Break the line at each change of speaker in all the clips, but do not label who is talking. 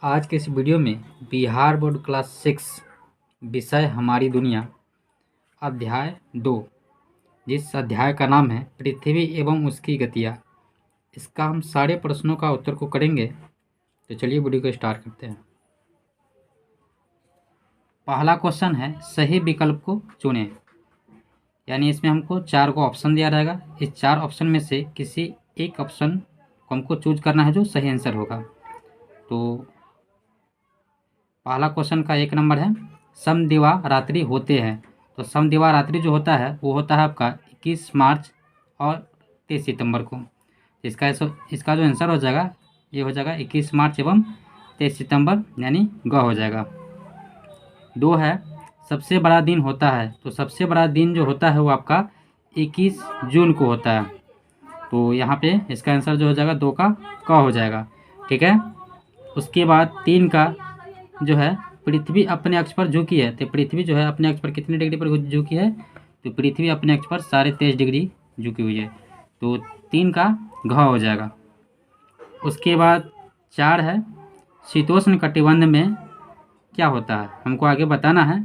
आज के इस वीडियो में बिहार बोर्ड क्लास 6 विषय हमारी दुनिया अध्याय 2 जिस अध्याय का नाम है पृथ्वी एवं उसकी गतियाँ, इसका हम सारे प्रश्नों का उत्तर को करेंगे। तो चलिए वीडियो को स्टार्ट करते हैं। पहला क्वेश्चन है सही विकल्प को चुनें। यानी इसमें हमको 4 को ऑप्शन दिया रहेगा। इस 4 ऑप्शन में से किसी एक ऑप्शन को हमको चूज करना है जो सही आंसर होगा। तो पहला क्वेश्चन का 1 नंबर है समदिवा रात्रि होते हैं। तो समदिवा रात्रि जो होता है वो होता है आपका 21 मार्च और 23 सितंबर को। इसका जो आंसर हो जाएगा ये हो जाएगा 21 मार्च एवं 23 सितंबर, यानी ग हो जाएगा। 2 है सबसे बड़ा दिन होता है। तो सबसे बड़ा दिन जो होता है वो आपका 21 जून को होता है। तो यहाँ पे इसका आंसर जो हो जाएगा 2 का क हो जाएगा। ठीक है। उसके बाद 3 का जो है पृथ्वी अपने अक्ष पर झुकी है। तो पृथ्वी जो है अपने अक्ष पर कितने डिग्री पर झुकी है? तो पृथ्वी अपने अक्ष पर 23.5 डिग्री झुकी हुई है। तो 3 का घ हो जाएगा। उसके बाद 4 है शीतोष्ण कटिबंध में क्या होता है, हमको आगे बताना है।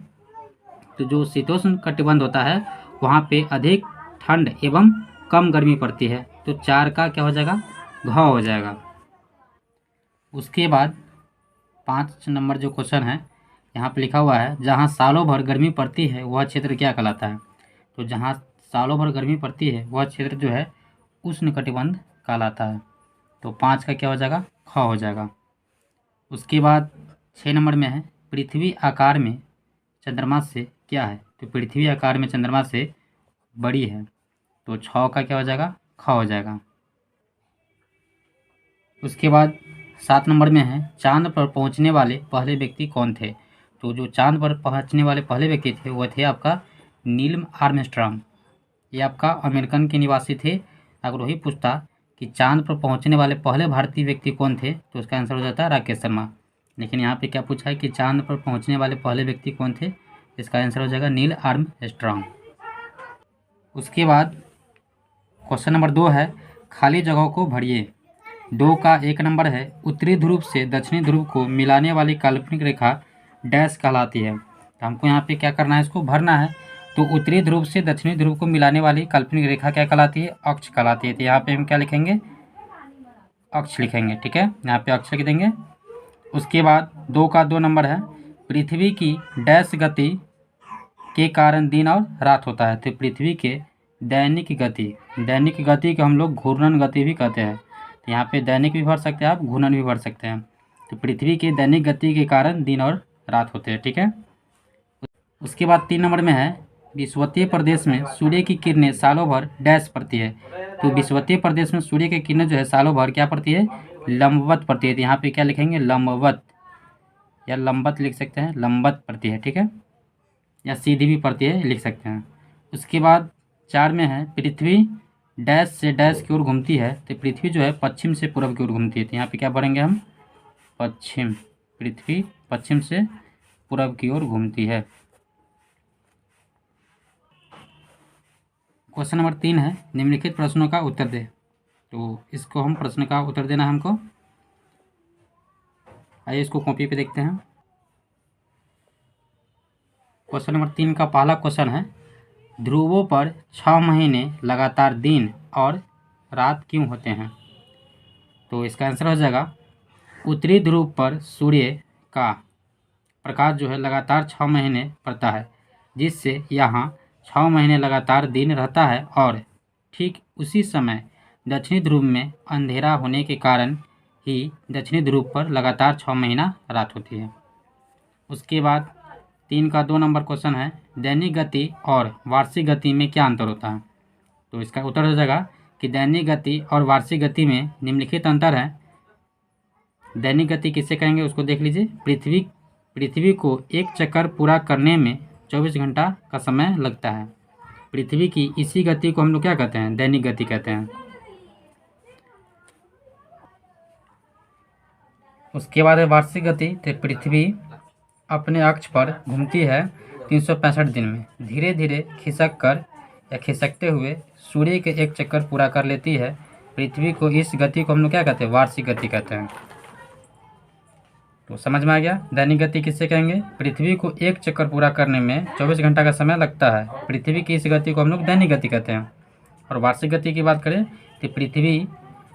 तो जो शीतोष्ण कटिबंध होता है वहाँ पे अधिक ठंड एवं कम गर्मी पड़ती है। तो 4 का क्या हो जाएगा? घ हो जाएगा। उसके बाद 5 नंबर जो क्वेश्चन है यहाँ पे लिखा हुआ है जहाँ सालों भर गर्मी पड़ती है वह क्षेत्र क्या कहलाता है। तो जहाँ सालों भर गर्मी पड़ती है वह क्षेत्र जो है उष्णकटिबंध कहलाता है। तो 5 का क्या हो जाएगा? ख हो जाएगा। उसके बाद 6 नंबर में है पृथ्वी आकार में चंद्रमा से क्या है। तो पृथ्वी आकार में चंद्रमा से बड़ी है। तो 6 का क्या हो जाएगा? ख हो जाएगा। उसके बाद 7 नंबर में है चांद पर पहुंचने वाले पहले व्यक्ति कौन थे। तो जो चांद पर पहुंचने वाले पहले व्यक्ति थे वह थे आपका नील आर्मस्ट्रांग। ये आपका अमेरिकन के निवासी थे। अगर वही पूछता कि चांद पर पहुंचने वाले पहले भारतीय व्यक्ति कौन थे तो उसका आंसर हो जाता है राकेश शर्मा। लेकिन यहाँ पे क्या पूछा है कि चांद पर पहुंचने वाले पहले व्यक्ति कौन थे, इसका आंसर हो जाएगा नील आर्मस्ट्रांग। उसके बाद क्वेश्चन नंबर 2 है खाली जगहों को भरिए। 2 का 1 नंबर है उत्तरी ध्रुव से दक्षिणी ध्रुव को मिलाने वाली काल्पनिक रेखा डैश कहलाती है। तो हमको यहाँ पे क्या करना है, इसको भरना है। तो उत्तरी ध्रुव से दक्षिणी ध्रुव को मिलाने वाली काल्पनिक रेखा क्या कहलाती है? अक्ष कहलाती है। तो यहाँ पे हम क्या लिखेंगे? अक्ष लिखेंगे। ठीक है, यहाँ पे अक्ष लिख देंगे। उसके बाद 2 का 2 नंबर है पृथ्वी की डैश गति के कारण दिन और रात होता है। तो पृथ्वी के दैनिक गति को हम लोग घूर्णन गति भी कहते हैं। तो यहाँ पे दैनिक भी भर सकते हैं आप, घूर्णन भी भर सकते हैं। तो पृथ्वी की दैनिक गति के कारण दिन और रात होते हैं। ठीक है। उसके बाद 3 नंबर में है विषुवतीय प्रदेश में सूर्य की किरणें सालों भर डैश पड़ती है। तो विषुवतीय प्रदेश में सूर्य की किरणें जो है सालों भर क्या पड़ती है? लंबवत पड़ती है। तो यहाँ पे क्या लिखेंगे? लंबवत या लंबत लिख सकते हैं, लंबत पड़ती है। ठीक है, या सीधी भी पड़ती है लिख सकते हैं। उसके बाद 4 में है पृथ्वी डैश से डैश की ओर घूमती है। तो पृथ्वी जो है पश्चिम से पूर्व की ओर घूमती है। तो यहाँ पे क्या पढ़ेंगे हम? पश्चिम। पृथ्वी पश्चिम से पूर्व की ओर घूमती है। क्वेश्चन नंबर 3 है निम्नलिखित प्रश्नों का उत्तर दे। तो इसको हम प्रश्न का उत्तर देना है हमको। आइए इसको कॉपी पे देखते हैं। क्वेश्चन नंबर 3 का पहला क्वेश्चन है ध्रुवों पर 6 महीने लगातार दिन और रात क्यों होते हैं। तो इसका आंसर हो जाएगा उत्तरी ध्रुव पर सूर्य का प्रकाश जो है लगातार 6 महीने पड़ता है, जिससे यहाँ 6 महीने लगातार दिन रहता है। और ठीक उसी समय दक्षिणी ध्रुव में अंधेरा होने के कारण ही दक्षिणी ध्रुव पर लगातार 6 महीना रात होती है। उसके बाद 3 का 2 नंबर क्वेश्चन है दैनिक गति और वार्षिक गति में क्या अंतर होता है। तो इसका उत्तर हो जाएगा कि दैनिक गति और वार्षिक गति में निम्नलिखित अंतर है। दैनिक गति किससे कहेंगे उसको देख लीजिए। पृथ्वी को एक चक्कर पूरा करने में 24 घंटा का समय लगता है। पृथ्वी की इसी गति को हम लोग क्या कहते हैं? दैनिक गति कहते हैं। उसके बाद है वार्षिक गति। तो पृथ्वी अपने अक्ष पर घूमती है 365 दिन में, धीरे धीरे खिसक कर या खिसकते हुए सूर्य के एक चक्कर पूरा कर लेती है। पृथ्वी को इस गति को हम लोग क्या कहते हैं? वार्षिक गति कहते हैं। तो समझ में आ गया। दैनिक गति किससे कहेंगे? पृथ्वी को एक चक्कर पूरा करने में 24 घंटा का समय लगता है। पृथ्वी की इस गति को हम लोग दैनिक गति कहते हैं। और वार्षिक गति की बात करें तो पृथ्वी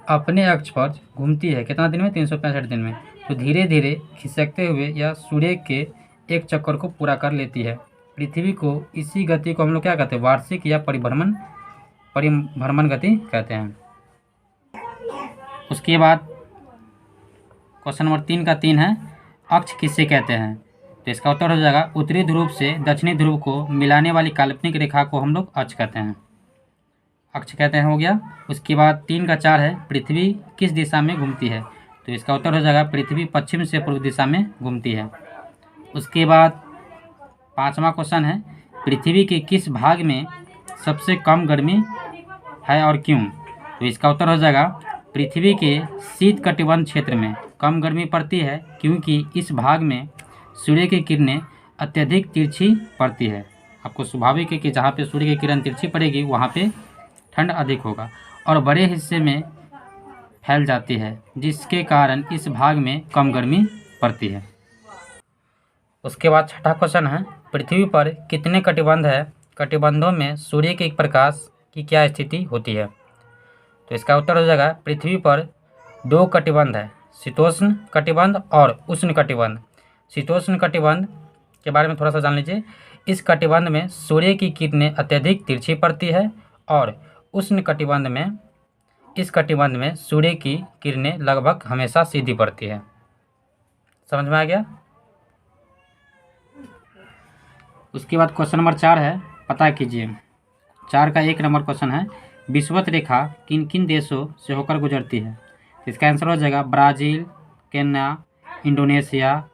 अपने अक्ष पर घूमती है कितना दिन में? 365 दिन में। तो धीरे धीरे खिसकते हुए या सूर्य के एक चक्कर को पूरा कर लेती है। पृथ्वी को इसी गति को हम लोग क्या कहते हैं? वार्षिक या परिभ्रमण गति कहते हैं। उसके बाद क्वेश्चन नंबर 3 का 3 है, अक्ष किससे कहते हैं? तो इसका उत्तर हो जाएगा उत्तरी ध्रुव से दक्षिणी ध्रुव को मिलाने वाली काल्पनिक रेखा को हम लोग अक्ष कहते हैं। अक्ष कहते हैं, हो गया। उसके बाद 3 का 4 है, पृथ्वी किस दिशा में घूमती है? तो इसका उत्तर हो जाएगा पृथ्वी पश्चिम से पूर्व दिशा में घूमती है। उसके बाद 5वां क्वेश्चन है, पृथ्वी के किस भाग में सबसे कम गर्मी है और क्यों? तो इसका उत्तर हो जाएगा पृथ्वी के शीत कटिबंध क्षेत्र में कम गर्मी पड़ती है क्योंकि इस भाग में सूर्य की किरणें अत्यधिक तिरछी पड़ती है। आपको स्वाभाविक है कि जहाँ पे सूर्य की किरण तिरछी पड़ेगी वहाँ पे ठंड अधिक होगा और बड़े हिस्से में फैल जाती है, जिसके कारण इस भाग में कम गर्मी पड़ती है। उसके बाद 6ठा क्वेश्चन है, पृथ्वी पर कितने कटिबंध है? कटिबंधों में सूर्य के प्रकाश की क्या स्थिति होती है? तो इसका उत्तर हो जाएगा पृथ्वी पर 2 कटिबंध है, शीतोष्ण कटिबंध और उष्ण कटिबंध। शीतोष्ण कटिबंध के बारे में थोड़ा सा जान लीजिए। इस कटिबंध में सूर्य की किरणें अत्यधिक तिरछी पड़ती है और उष्ण कटिबंध में इस कटिबंध में सूर्य की किरणें लगभग हमेशा सीधी पड़ती है। समझ में आ गया। उसके बाद क्वेश्चन नंबर 4 है, पता कीजिए। 4 का 1 नंबर क्वेश्चन है, विषुवत रेखा किन किन देशों से होकर गुजरती है? इसका आंसर हो जाएगा Brazil, Kenya, Indonesia,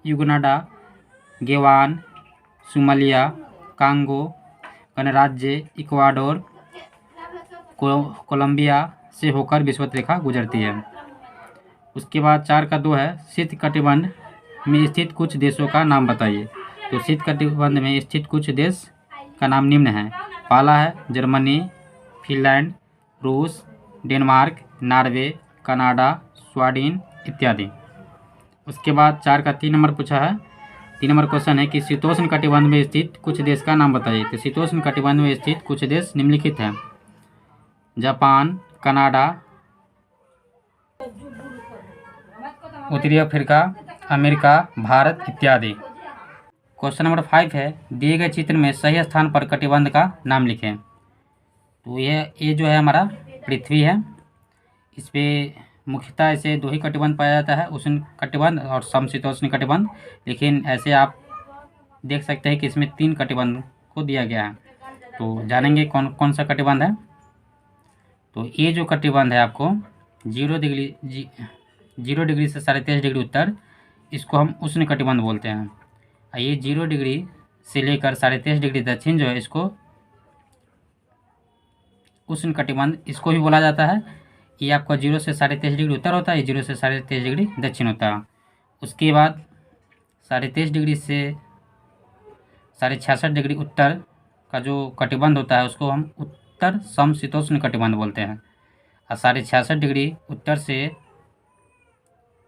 Uganda, Gabon, Somalia, Congo गणराज्य, इक्वाडोर, कोलंबिया से होकर विषुवत रेखा गुजरती है। उसके बाद 4 का 2 है, शीत कटिबंध में स्थित कुछ देशों का नाम बताइए। तो शीत कटिबंध में स्थित कुछ देश का नाम निम्न है। पहला है जर्मनी, फिनलैंड, रूस, डेनमार्क, नॉर्वे, कनाडा, स्वीडन इत्यादि। उसके बाद 4 का 3 नंबर पूछा है। 3 नंबर क्वेश्चन है कि शीतोष्ण कटिबंध में स्थित कुछ देश का नाम बताइए। तो शीतोष्ण कटिबंध में स्थित कुछ देश निम्नलिखित हैं: जापान, कनाडा, उत्तरी अफ्रीका, अमेरिका, भारत इत्यादि। क्वेश्चन नंबर 5 है, दिए गए चित्र में सही स्थान पर कटिबंध का नाम लिखें। तो ये जो है हमारा पृथ्वी है। इस पे मुख्यतः ऐसे 2 ही कटिबंध पाया जाता है, उष्ण कटिबंध और समशीतोष्ण कटिबंध। लेकिन ऐसे आप देख सकते हैं कि इसमें 3 कटिबंध को दिया गया है। तो जानेंगे कौन कौन सा कटिबंध है। तो ये जो कटिबंध है आपको 0 डिग्री से 23.5 डिग्री उत्तर, इसको हम उष्ण कटिबंध बोलते हैं। ये 0 डिग्री से लेकर 23.5 डिग्री दक्षिण जो है इसको उष्ण कटिबंध इसको भी बोला जाता है। ये आपका 0 से 23.5 डिग्री उत्तर होता है, ये 0 से 23.5 डिग्री दक्षिण होता है। उसके बाद 23.5 डिग्री से 66.5 डिग्री उत्तर का जो कटिबंध होता है उसको हम उत्तर समशीतोष्ण कटिबंध बोलते हैं। और 66.5 डिग्री उत्तर से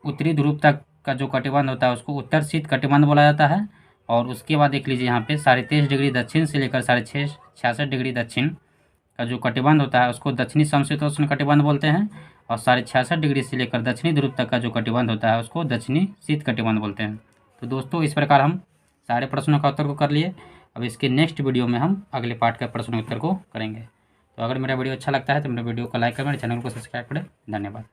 उत्तरी ध्रुव तक का जो कटिबंध होता है उसको उत्तर शीत कटिबंध बोला जाता है। और उसके बाद देख लीजिए यहाँ पे 23.5 डिग्री दक्षिण से लेकर 66 डिग्री दक्षिण का जो कटिबंध होता है उसको दक्षिणी समशीतोष्ण कटिबंध बोलते हैं। और 66.5 डिग्री से लेकर दक्षिणी ध्रुव तक का जो कटिबंध होता है उसको दक्षिणी शीत कटिबंध बोलते हैं। तो दोस्तों इस प्रकार हम सारे प्रश्नों का उत्तर को कर लिए। अब इसके नेक्स्ट वीडियो में हम अगले पार्ट का प्रश्न उत्तर को करेंगे। तो अगर मेरा वीडियो अच्छा लगता है तो मेरे वीडियो को लाइक करें, मेरे चैनल को सब्सक्राइब करें। धन्यवाद।